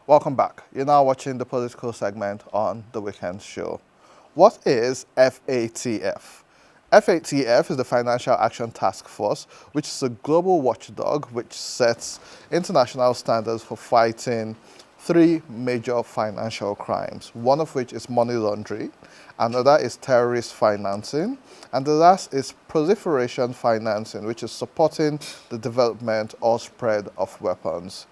Welcome back. You're now watching the political segment on The Weekend Show. What is FATF? FATF is the Financial Action Task Force, which is a global watchdog which sets international standards for fighting three major financial crimes, one of which is money laundering, another is terrorist financing, and the last is proliferation financing, which is supporting the development or spread of weapons.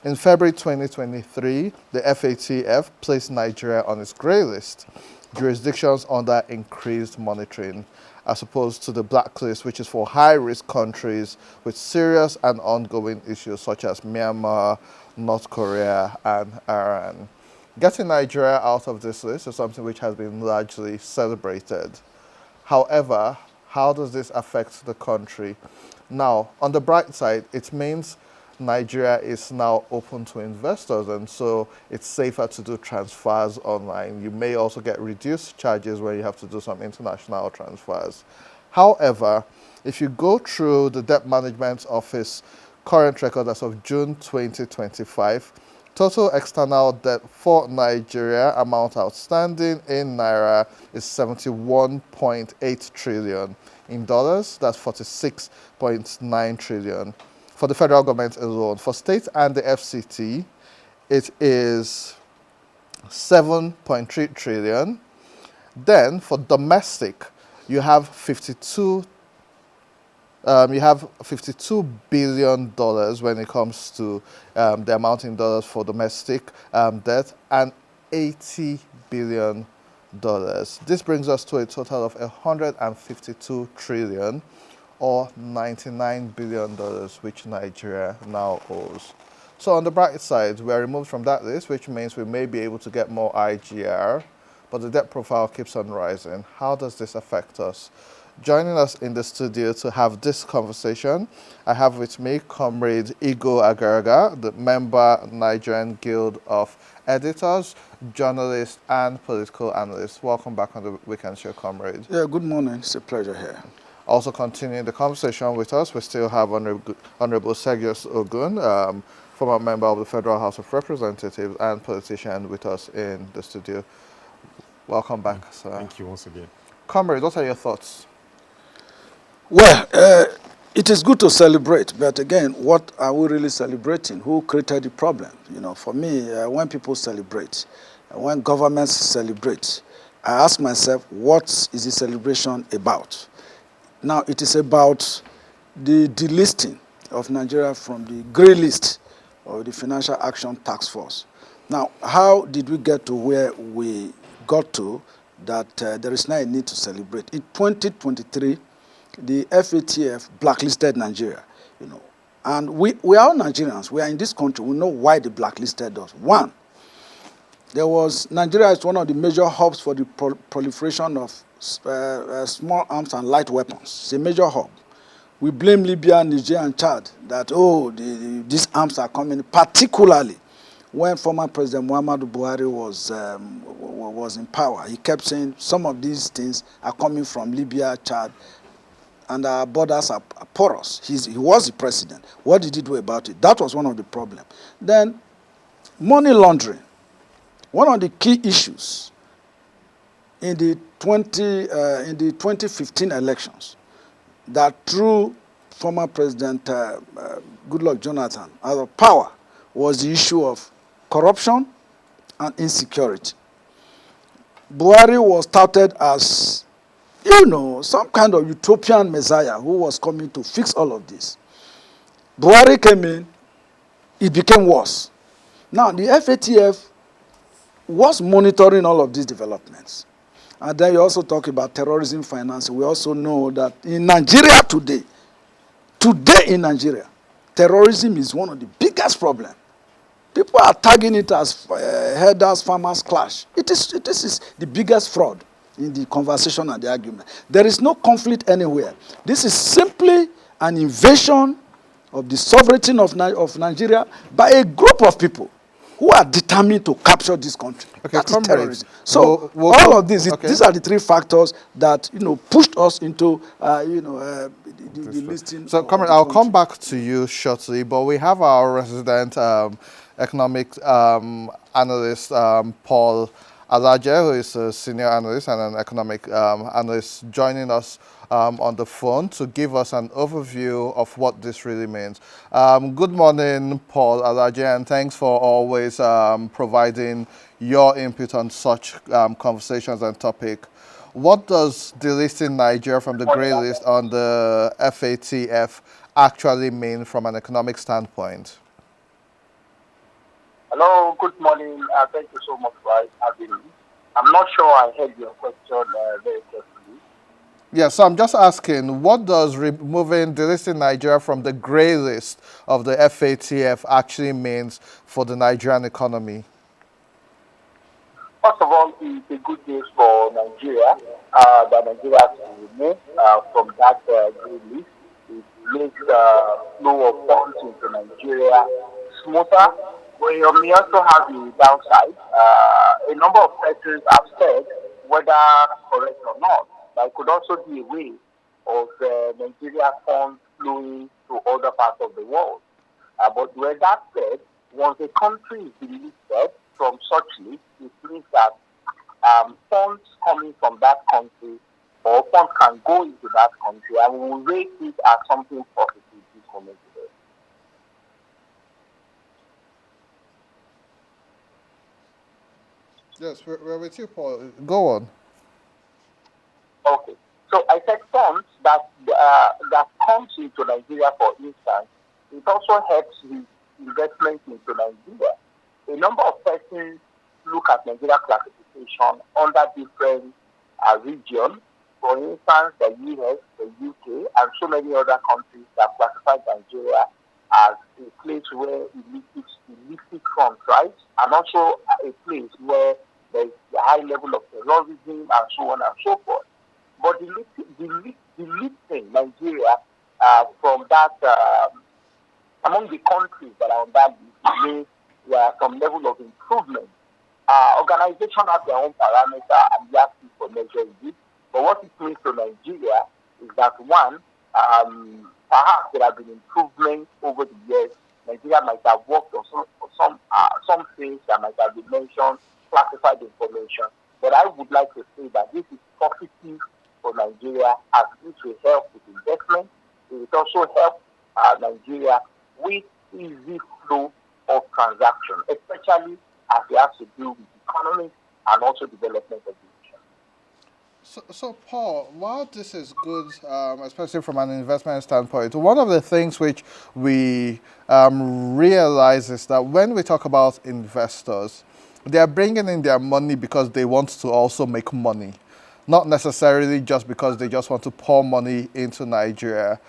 In February 2023, the FATF placed Nigeria on its grey list, jurisdictions under increased monitoring, as opposed to the blacklist, which is for high-risk countries with serious and ongoing issues such as Myanmar, North Korea, and Iran. Getting Nigeria out of this list is something which has been largely celebrated. However, how does this affect the country? Now, on the bright side, it means Nigeria is now open to investors, and so it's safer to do transfers online. You may also get reduced charges when you have to do some international transfers. However, if you go through the Debt Management Office current record as of June 2025, total external debt for Nigeria amount outstanding in Naira is 71.8 trillion. In dollars, that's 46.9 trillion. For the federal government alone. For states and the FCT, it is 7.3 trillion. Then for domestic, you have $52 billion when it comes to the amount in dollars for domestic debt, and $80 billion. This brings us to a total of 152 trillion. Or $99 billion, which Nigeria now owes. So on the bright side, we are removed from that list, which means we may be able to get more IGR, but the debt profile keeps on rising. How does this affect us? Joining us in the studio to have this conversation, I have with me Comrade Igo Agaraga, the member Nigerian Guild of Editors, journalist, and political analyst. Welcome back on the Weekend Show, Comrade. Yeah, good morning. It's a pleasure here. Also continuing the conversation with us, we still have Honorable Sergius Ogun, former member of the Federal House of Representatives and politician with us in the studio. Welcome back, sir. Thank you once again. Comrade, what are your thoughts? Well, it is good to celebrate, but again, what are we really celebrating? Who created the problem? You know, for me, when people celebrate, when governments celebrate, I ask myself, what is the celebration about? Now, it is about the delisting of Nigeria from the grey list of the Financial Action Task Force. Now, how did we get to where we got to that there is now a need to celebrate? In 2023, the FATF blacklisted Nigeria, you know, and we are all Nigerians. We are in this country. We know why they blacklisted us. One, Nigeria is one of the major hubs for the proliferation of small arms and light weapons. It's a major hub. We blame Libya, Niger, and Chad that, these arms are coming, particularly when former President Muhammadu Buhari was in power. He kept saying some of these things are coming from Libya, Chad, and our borders are porous. He was the president. What did he do about it? That was one of the problems. Then, money laundering. One of the key issues in the 2015 elections that threw former President Goodluck Jonathan out of power was the issue of corruption and insecurity. Buhari was touted as, some kind of utopian messiah who was coming to fix all of this. Buhari came in, it became worse. Now, the FATF was monitoring all of these developments. And then you also talk about terrorism financing. We also know that in Nigeria today in Nigeria, terrorism is one of the biggest problems. People are tagging it as herders-farmers clash. This is the biggest fraud in the conversation and the argument. There is no conflict anywhere. This is simply an invasion of the sovereignty of Nigeria by a group of people who are determined to capture this country. Okay, that is terrorism. So we'll all of these, these are the three factors that pushed us into the listing. So, Comrade, I'll come back to you shortly, but we have our resident economic analyst Paul Alaje, who is a senior analyst and an economic analyst, joining us on the phone to give us an overview of what this really means. Good morning, Paul Alaje, and thanks for always providing your input on such conversations and topic. What does delisting Nigeria from the grey list on the FATF actually mean from an economic standpoint? Hello, good morning. Thank you so much for having me. I'm not sure I heard your question very carefully. Yeah, so I'm just asking, what does removing delisting Nigeria from the grey list of the FATF actually means for the Nigerian economy? First of all, it's a good news for Nigeria that Nigeria has been removed from that grey list. It makes flow of funds into Nigeria smoother. But you may also have the downside. A number of persons have said, whether correct or not, that it could also be a way of Nigeria funds flowing to other parts of the world. But with that said, once a country is delisted from such list, it means that funds coming from that country or funds can go into that country, and we will rate it as something positive this moment today. Yes, we're with you, Paul. Go on. Okay. So I said funds that comes into Nigeria, for instance, it also helps with investment into Nigeria. A number of persons look at Nigeria classification under different regions. For instance, the US, the UK, and so many other countries that classify Nigeria as a place where illicit funds, right? And also a place where there's a high level of terrorism and so on and so forth. But delisting Nigeria from that, among the countries that are on that list, means there are some level of improvement. Organizations have their own parameter and they have to measure it. But what it means to Nigeria is that one, perhaps there have been improvements over the years. Nigeria might have worked on some things that might have been mentioned, classified information. But I would like to say that this is positive for Nigeria, as this will help with investment. It will also help Nigeria with easy flow of transaction, especially as it has to do with economy and also development of the nation. So, Paul, while this is good, especially from an investment standpoint, one of the things which we realize is that when we talk about investors, they are bringing in their money because they want to also make money, not necessarily just because they just want to pour money into Nigeria.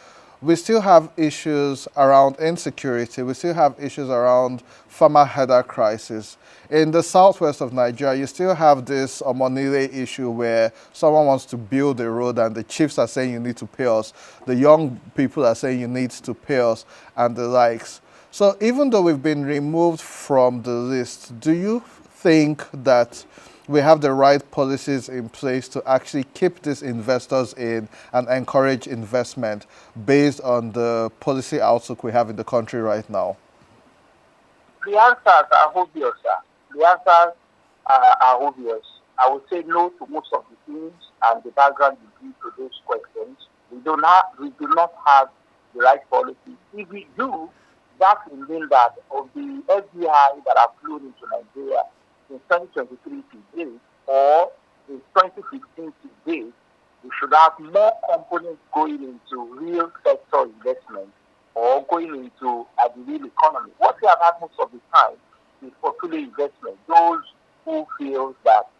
We still have issues around insecurity. We still have issues around farmer header crisis. In the southwest of Nigeria, you still have this Omonile issue where someone wants to build a road and the chiefs are saying you need to pay us. The young people are saying you need to pay us and the likes. So even though we've been removed from the list, do you think that we have the right policies in place to actually keep these investors in and encourage investment based on the policy outlook we have in the country right now? The answers are obvious, sir. The answers are obvious. I would say no to most of the things and the background you give to those questions. We do not have the right policy. If we do, that will mean that of the FDI that are flowed into Nigeria in 2023 to date, or in 2015 to date, we should have more components going into real sector investment or going into the real economy. What we have had most of the time is portfolio investment. Those who feel that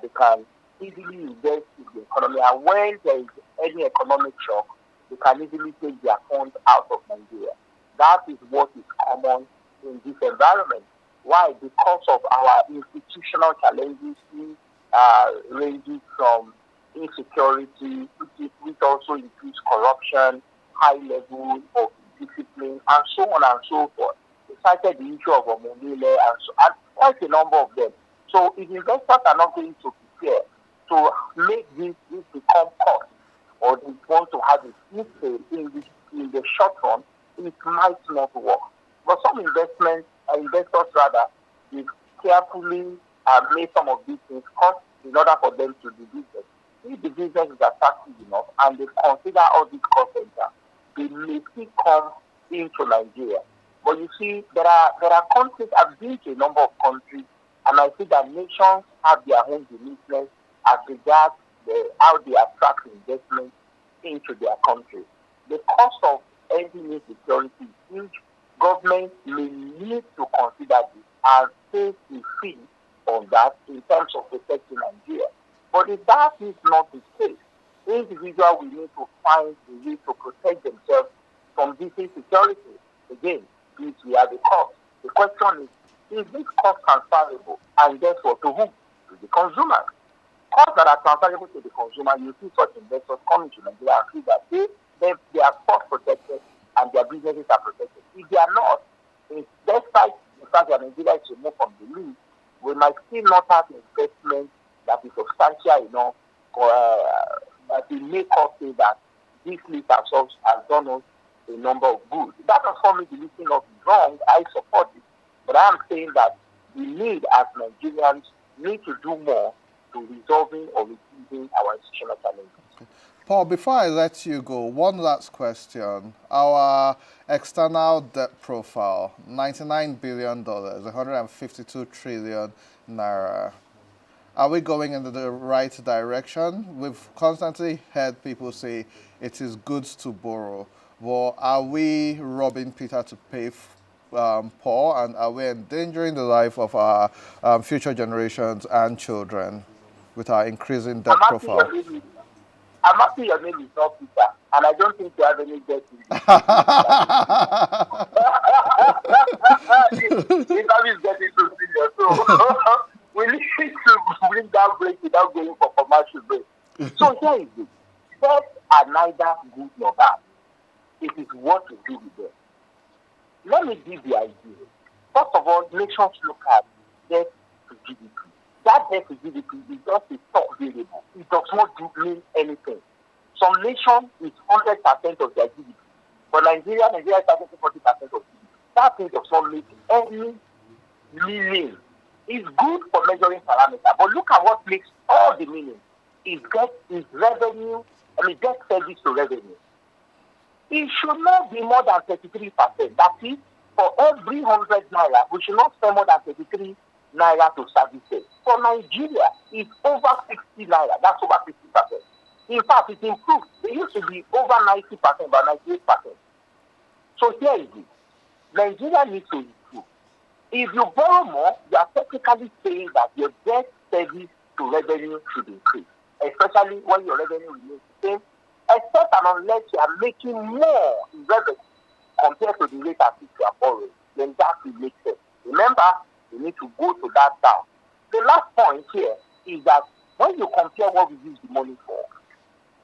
they can easily invest in the economy, and when there is any economic shock, they can easily take their funds out of Nigeria. That is what is common in this environment. Why? Because of our institutional challenges, ranging from insecurity, which also includes corruption, high level of discipline, and so on and so forth. We cited the issue of Omonile and quite a number of them. So if investors are not going to prepare to make this become cost, or they want to have it in the short run, it might not work. But some investors They carefully made some of these things cost in order for them to do business. If the business is attractive enough and they consider all these cost centers, they may still come into Nigeria. But you see, there are countries, I've been to a number of countries, and I see that nations have their own uniqueness as regards how they attract investment into their country. The cost of ending insecurity is huge. Government may need to consider this and take a fee on that in terms of protecting Nigeria. But if that is not the case, individuals will need to find a way to protect themselves from this insecurity. Again, this we have a cost. The question is this cost transferable? And therefore, to whom? To the consumer. Costs that are transferable to the consumer, you see such investors coming to Nigeria and see that they are cost protected and their businesses are protected. If they are not, despite the fact that Nigeria is removed from the list, we might still not have investment that is substantial enough for that will make us say that this list has done us a number of good. That does not mean the listing of wrong. I support it. But I am saying that we need, as Nigerians, need to do more to resolving or reducing our institutional challenges. Okay. Paul, before I let you go, one last question. Our external debt profile, $99 billion, 152 trillion naira. Are we going in the right direction? We've constantly heard people say it is good to borrow. Well, are we robbing Peter to pay Paul, and are we endangering the life of our future generations and children with our increasing debt profile? I'm happy your name is not Peter, and I don't think you have any debt in this. The interview is getting too serious, so we need to bring that break without going for commercial break. So here is it. Debts are neither good nor bad. It is what to do with them. Let me give the idea. First of all, nations look at debt to GDP. That debt to GDP is just a top variable. It does not mean anything. Some nations is 100% of their GDP. For Nigeria is 40% of GDP. That thing does not make any meaning. It's good for measuring parameters, but look at what makes all the meaning. Debt service to revenue. It should not be more than 33%. That is, for every 100 naira, we should not spend more than 33 naira to services. For Nigeria, it's over 60 naira. That's over 50%. In fact, it improved. It used to be over 90%, about 98%. So here is it. Nigeria needs to improve. If you borrow more, you are technically saying that your debt service to revenue should increase, especially when your revenue remains the same, except and unless you are making more in revenue compared to the rate at which you are borrowing, then that will make sense. Remember, you need to go to that down. The last point here is that when you compare what we use the money for,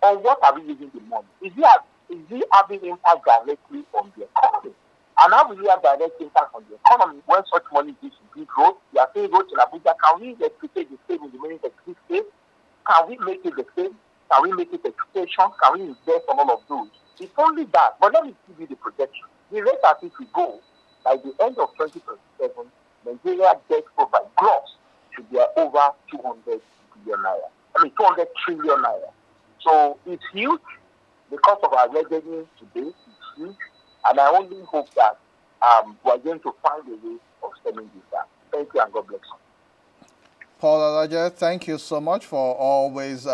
and what are we using the money? Is it having impact directly on the economy? And how will we have direct impact on the economy when such money is in big roads? We are saying roads in Abuja. Can we replicate the same in the many states? Can we make it the same? Can we make it education? Can we invest on all of those? It's only that. But let me give you the projection. The rate at which we go, by the end of 2027, Nigeria debt profile gross should be over 200 billion naira. 200 trillion naira. So it's huge. The cost of our revenue today is huge. And I only hope that we are going to find a way of stemming this down. Thank you and God bless you. Paul Alaje, thank you so much for always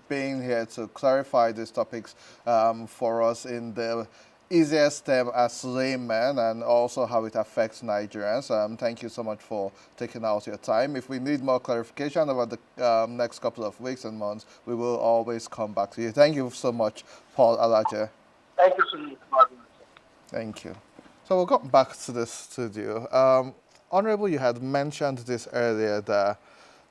being here to clarify these topics for us in the easiest term as laymen, and also how it affects Nigerians. Thank you so much for taking out your time. If we need more clarification about the next couple of weeks and months, we will always come back to you. Thank you so much, Paul Alaje. Thank you so much. Thank you. So we'll go back to the studio. Honorable, you had mentioned this earlier, that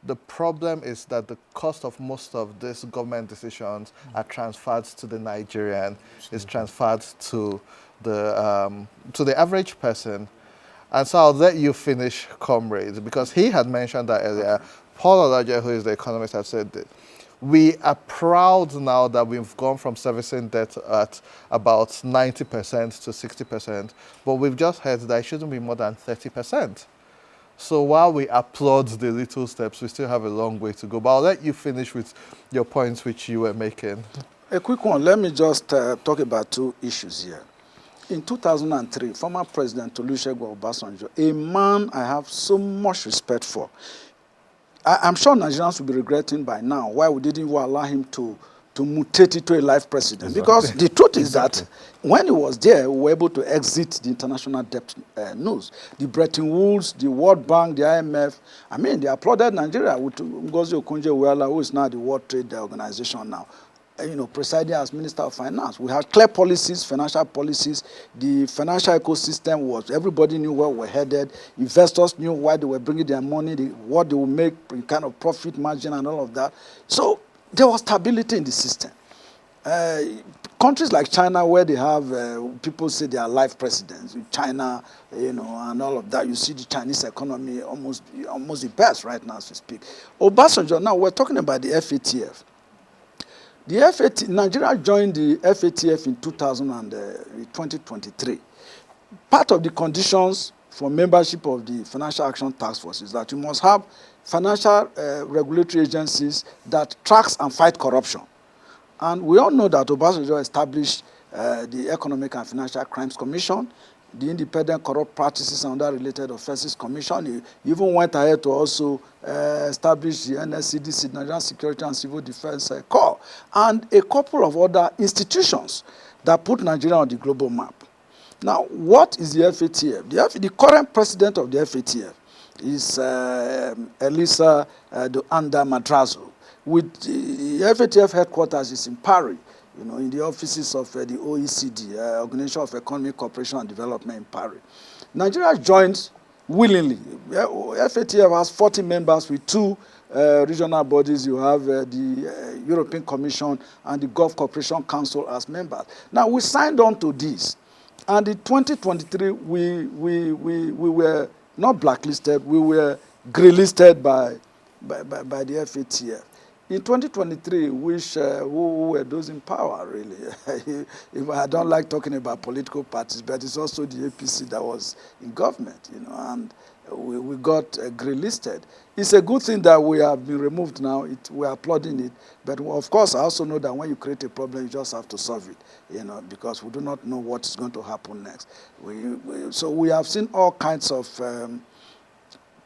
the problem is that the cost of most of these government decisions are transferred to the Nigerian, is transferred to the average person. And so I'll let you finish, comrade, because he had mentioned that earlier. Paul Alaje, who is the economist, has said that we are proud now that we've gone from servicing debt at about 90% to 60%, but we've just heard that it shouldn't be more than 30%. So while we applaud the little steps, we still have a long way to go. But I'll let you finish with your points which you were making. A quick one. Let me just talk about two issues here. In 2003, former President Olusegun Obasanjo, a man I have so much respect for, I'm sure Nigerians will be regretting by now why we didn't even allow him to mutate into a life president. Because the truth is that when he was there, we were able to exit the international debt news. The Bretton Woods, the World Bank, the IMF, I mean, they applauded Nigeria with Ngozi Okonjo-Iweala, who is now the World Trade Organization now, presiding as Minister of Finance. We had clear policies, financial policies. The financial ecosystem was, everybody knew where we're headed. Investors knew why they were bringing their money, what they would make, kind of profit margin and all of that. So there was stability in the system. Countries like China, where they have, people say they are life presidents, China, and all of that, you see the Chinese economy almost the best right now as we speak. Obasanjo, now we're talking about the FATF. Nigeria joined the FATF in 2023. Part of the conditions for membership of the Financial Action Task Force is that you must have financial regulatory agencies that tracks and fight corruption. And we all know that Obasanjo established the Economic and Financial Crimes Commission, the Independent Corrupt Practices and Other Related Offences Commission. He even went ahead to also establish the NSCDC, Nigerian Security and Civil Defense Corps, and a couple of other institutions that put Nigeria on the global map. Now, what is the FATF? The current president of the FATF is Elisa Anda Madrazo. With the FATF headquarters is in Paris, in the offices of the OECD, Organization of Economic Cooperation and Development in Paris. Nigeria joined willingly. FATF has 40 members with two regional bodies. You have the European Commission and the Gulf Cooperation Council as members. Now, we signed on to this. And in 2023, we were not blacklisted, we were grey-listed by the FATF. In 2023, who were those in power, really? I don't like talking about political parties, but it's also the APC that was in government, and we got grey-listed. It's a good thing that we have been removed now. We're applauding it. But of course, I also know that when you create a problem, you just have to solve it, because we do not know what is going to happen next. So we have seen all kinds of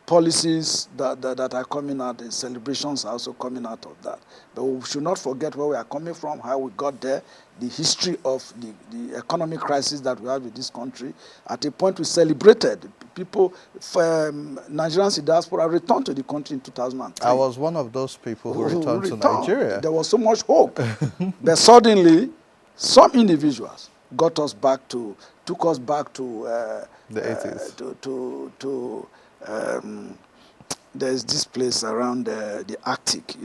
policies that are coming out, and celebrations are also coming out of that. But we should not forget where we are coming from, how we got there, the history of the economic crisis that we have in this country. At a point we celebrated. People, Nigerians in diaspora returned to the country in 2003. I was one of those people who returned to Nigeria. There was so much hope. But suddenly, some individuals took us back to the 80s. There's this place around the Arctic,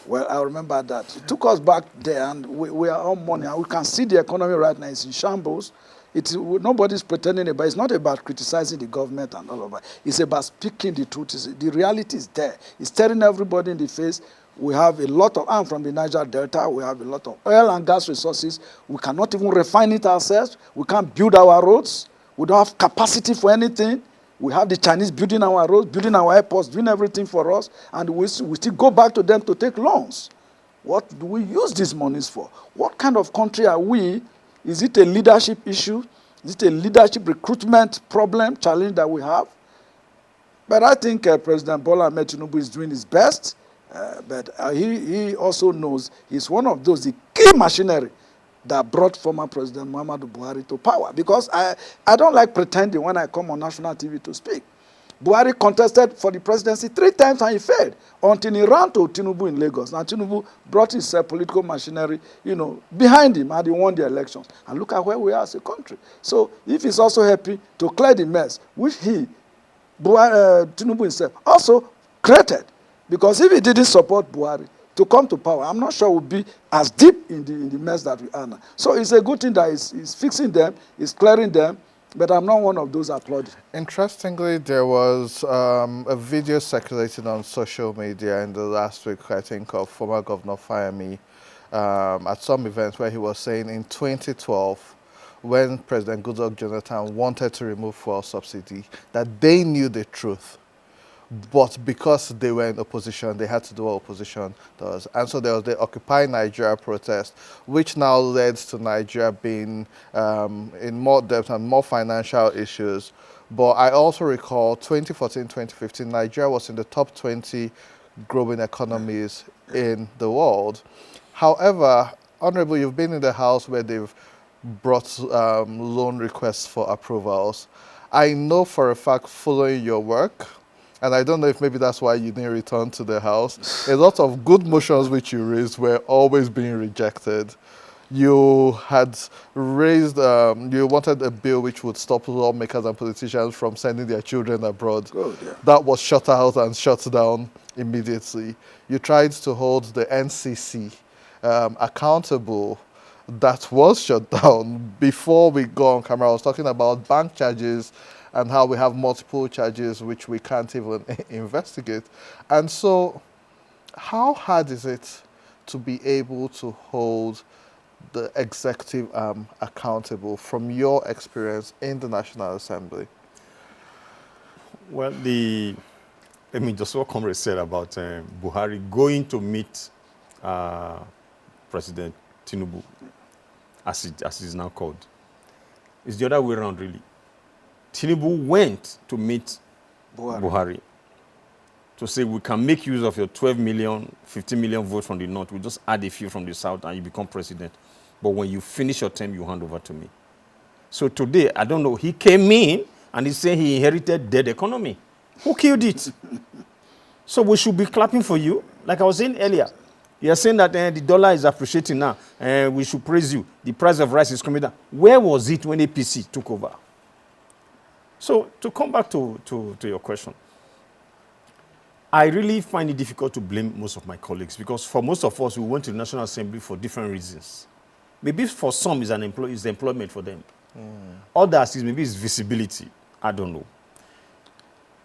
Well, I remember that. It took us back there, and we are on money. And we can see the economy right now. It's in shambles. Nobody's pretending about it. It's not about criticizing the government and all of that. It's about speaking the truth. The reality is there. It's staring everybody in the face. We have a lot of, I'm from the Niger Delta, we have a lot of oil and gas resources. We cannot even refine it ourselves. We can't build our roads. We don't have capacity for anything. We have the Chinese building our roads, building our airports, doing everything for us, and we still go back to them to take loans. What do we use these monies for? What kind of country are we? Is it a leadership issue? Is it a leadership recruitment problem, challenge that we have? But I think President Bola Ahmed Tinubu is doing his best, but he also knows he's one of those, the key machinery that brought former President Muhammadu Buhari to power. Because I don't like pretending when I come on national TV to speak. Buhari contested for the presidency 3 times and he failed until he ran to Tinubu in Lagos. Now Tinubu brought his political machinery, behind him and he won the elections. And look at where we are as a country. So if he's also happy to clear the mess, which Tinubu himself also created, because if he didn't support Buhari to come to power, I'm not sure we'll be as deep in the mess that we are now. So it's a good thing that he's fixing them, he's clearing them, but I'm not one of those applauding. Interestingly, there was a video circulating on social media in the last week, I think, of former Governor Fayemi at some event where he was saying in 2012, when President Goodluck Jonathan wanted to remove fuel subsidy, that they knew the truth. but because they were in opposition, they had to do what opposition does. And so there was the Occupy Nigeria protest, which now led to Nigeria being in more debt and more financial issues. But I also recall 2014, 2015, Nigeria was in the top 20 growing economies in the world. However, Honorable, you've been in the House where they've brought loan requests for approvals. I know for a fact, following your work, and I don't know if maybe that's why you didn't return to the House, a lot of good motions which you raised were always being rejected. You had raised, you wanted a bill which would stop lawmakers and politicians from sending their children abroad. Good, yeah. That was shut out and shut down immediately. You tried to hold the NCC accountable. That was shut down. Before we go on camera, I was talking about bank charges and how we have multiple charges which we can't even investigate. And so, how hard is it to be able to hold the executive accountable from your experience in the National Assembly? Well, just what Comrade said about Buhari going to meet President Tinubu, as it is now called. It's the other way around, really. Tinubu went to meet Buhari to say, we can make use of your 12 million, 15 million votes from the north. We just add a few from the south and you become president. But when you finish your term, you hand over to me. So today, I don't know, he came in and he said he inherited dead economy. Who killed it? So we should be clapping for you. Like I was saying earlier, you are saying that the dollar is appreciating now. We should praise you. The price of rice is coming down. Where was it when APC took over? So to come back to your question, I really find it difficult to blame most of my colleagues because for most of us, we went to the National Assembly for different reasons. Maybe for some, it's employment for them. Others, maybe it's visibility. I don't know.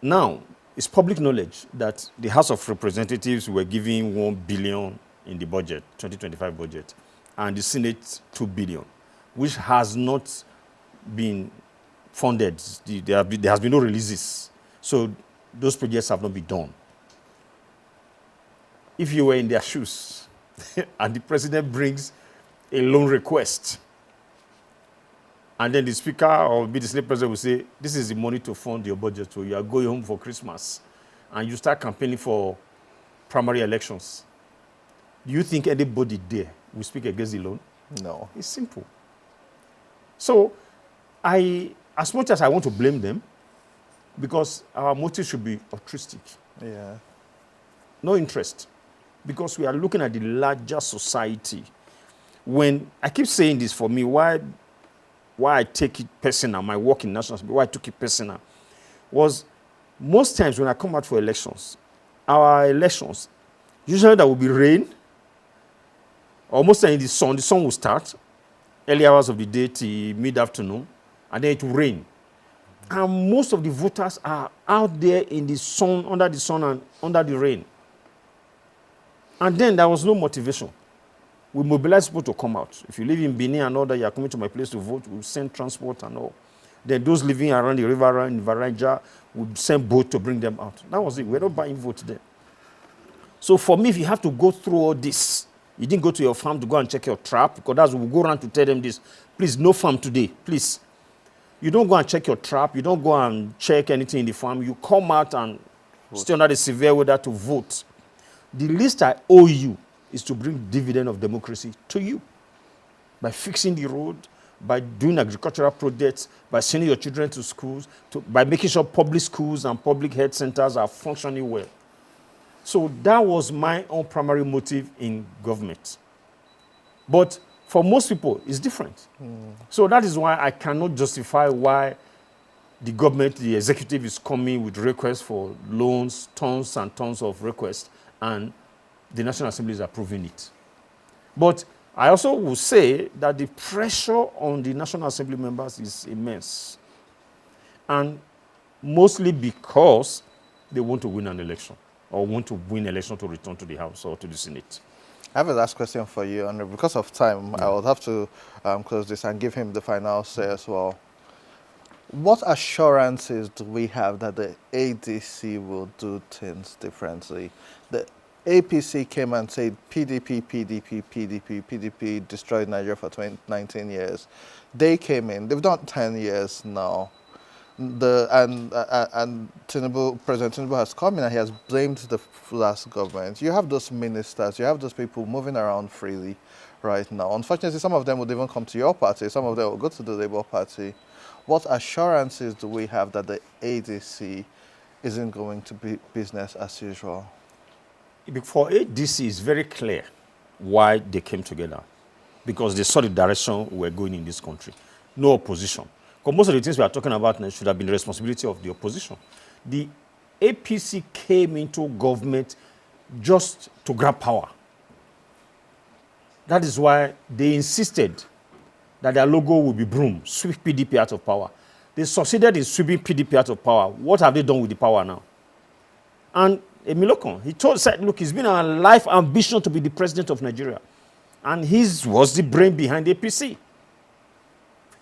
Now, it's public knowledge that the House of Representatives were giving 1 billion in the budget, 2025 budget, and the Senate 2 billion, which has not been funded. There has been no releases. So those projects have not been done. If you were in their shoes and the president brings a loan request, and then the speaker or the Senate president will say, this is the money to fund your budget, so you are going home for Christmas, and you start campaigning for primary elections. Do you think anybody there will speak against the loan? No. It's simple. So, as much as I want to blame them, because our motive should be altruistic. Yeah. No interest. Because we are looking at the larger society. When I keep saying this for me, why I take it personal, my work in National Assembly, why I took it personal, was most times when I come out for elections, our elections, usually there will be rain, or most times the sun will start, early hours of the day till mid-afternoon, and then it will rain. And most of the voters are out there in the sun, under the sun and under the rain. And then there was no motivation. We mobilize people to come out. If you live in Benin and all that, you are coming to my place to vote, we'll send transport and all. Then those living around the river in Varanja, we'll send boat to bring them out. That was it. We're not buying votes there. So for me, if you have to go through all this, you didn't go to your farm to go and check your trap, because that's we'll go around to tell them this. Please, no farm today, please. You don't go and check your trap. You don't go and check anything in the farm. You come out and stay under the severe weather to vote. The least I owe you is to bring dividend of democracy to you by fixing the road, by doing agricultural projects, by sending your children to schools, by making sure public schools and public health centers are functioning well. So that was my own primary motive in government. But for most people, it's different. So that is why I cannot justify why the government, the executive is coming with requests for loans, tons and tons of requests, and the National Assembly is approving it. But I also will say that the pressure on the National Assembly members is immense. And mostly because they want to win an election, or want to win an election to return to the House or to the Senate. I have a last question for you, and because of time, I will have to close this and give him the final say as well. What assurances do we have that the ADC will do things differently? The APC came and said PDP, PDP, PDP, PDP destroyed Nigeria for 19 years. They came in. They've done 10 years now. And Tinubu, President Tinubu has come in and he has blamed the last government. You have those ministers, you have those people moving around freely right now. Unfortunately, some of them would even come to your party. Some of them will go to the Labour Party. What assurances do we have that the ADC isn't going to be business as usual? For ADC, it's very clear why they came together. Because they saw the direction we're going in this country. No opposition. Because most of the things we are talking about now should have been the responsibility of the opposition. The APC came into government just to grab power. That is why they insisted that their logo would be broom, sweep PDP out of power. They succeeded in sweeping PDP out of power. What have they done with the power now? And Emilokon, said, look, it's been our life ambition to be the president of Nigeria. And his was the brain behind the APC.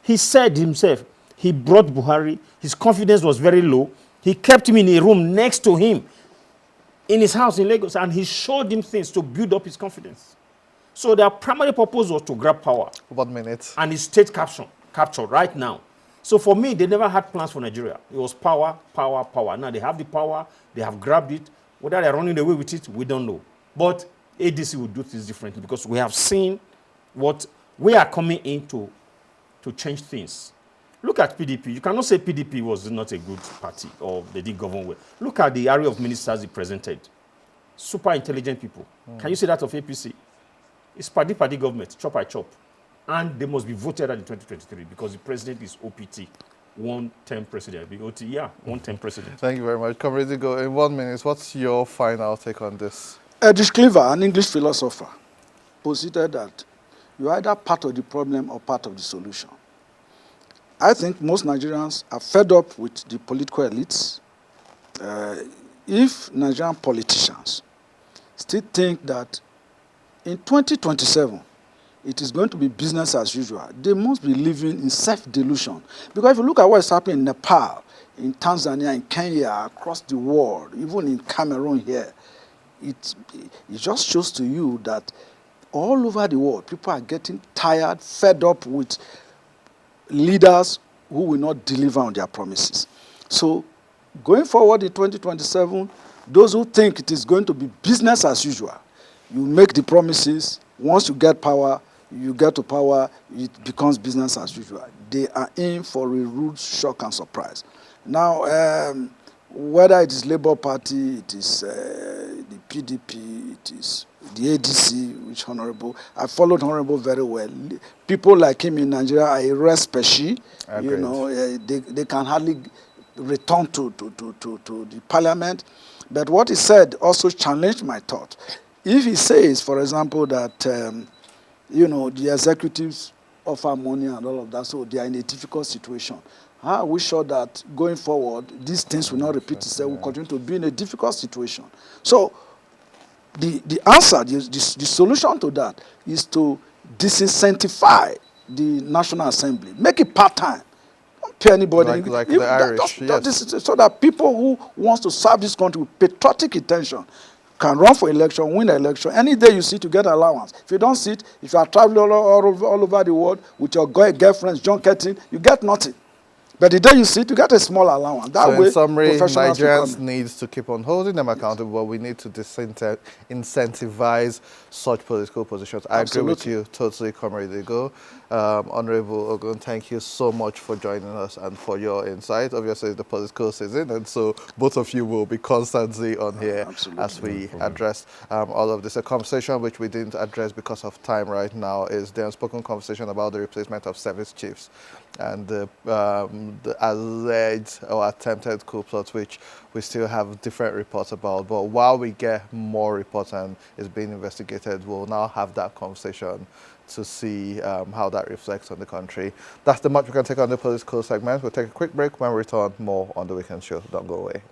He said himself, he brought Buhari, his confidence was very low. He kept him in a room next to him in his house in Lagos, and he showed him things to build up his confidence. So their primary purpose was to grab power. 1 minute. And his state capture right now. So for me, they never had plans for Nigeria. It was power, power, power. Now they have the power, they have grabbed it. Whether they're running away with it, we don't know. But ADC will do things differently because we have seen what we are coming in to change things. Look at PDP. You cannot say PDP was not a good party or they didn't govern well. Look at the area of ministers he presented. Super intelligent people. Can you say that of APC? It's party government, chop by chop. And they must be voted at in 2023 because the president is OPT, one-term president. OT, yeah, one-term president. Thank you very much. Comrade Go, in 1 minute, what's your final take on this? Edith Cleaver, an English philosopher, posited that you're either part of the problem or part of the solution. I think most Nigerians are fed up with the political elites. If Nigerian politicians still think that in 2027, it is going to be business as usual, they must be living in self-delusion. Because if you look at what is happening in Nepal, in Tanzania, in Kenya, across the world, even in Cameroon here, it just shows to you that all over the world, people are getting tired, fed up with leaders who will not deliver on their promises. So going forward in 2027, those who think it is going to be business as usual, you make the promises, once you get power, you get to power, it becomes business as usual. They are in for a rude shock and surprise. Now, whether it is Labour Party, it is the PDP, it is the ADC, which Honorable, I followed Honorable very well. People like him in Nigeria are a rare species. You know, they can hardly return to the parliament. But what he said also challenged my thought. If he says, for example, that you know, the executives offer money and all of that, so they are in a difficult situation, how are we sure that going forward, these things will not repeat itself, will continue to be in a difficult situation? So the answer, the solution to that is to disincentivize the National Assembly. Make it part-time. Don't pay anybody. Like the Irish, yes. So that people who want to serve this country with patriotic intention can run for election, win the election. Any day you sit, you get allowance. If you don't sit, if you are traveling all over the world with your girlfriends, junketing, you get nothing. But the day you sit, you get a small allowance. That so way, in summary, Nigerians need to keep on holding them accountable, but we need to incentivize such political positions. I agree with you totally, Comrade Ego. Honorable Ogun, thank you so much for joining us and for your insight. Obviously, it's the political season, and so both of you will be constantly on here as we address all of this. A conversation which we didn't address because of time right now is the unspoken conversation about the replacement of service chiefs and the alleged or attempted coup plot, which we still have different reports about. But while we get more reports and it's being investigated, we'll now have that conversation to see how that reflects on the country. That's the much we can take on the political segment. We'll take a quick break. When we return, more on The Weekend Show. Don't go away.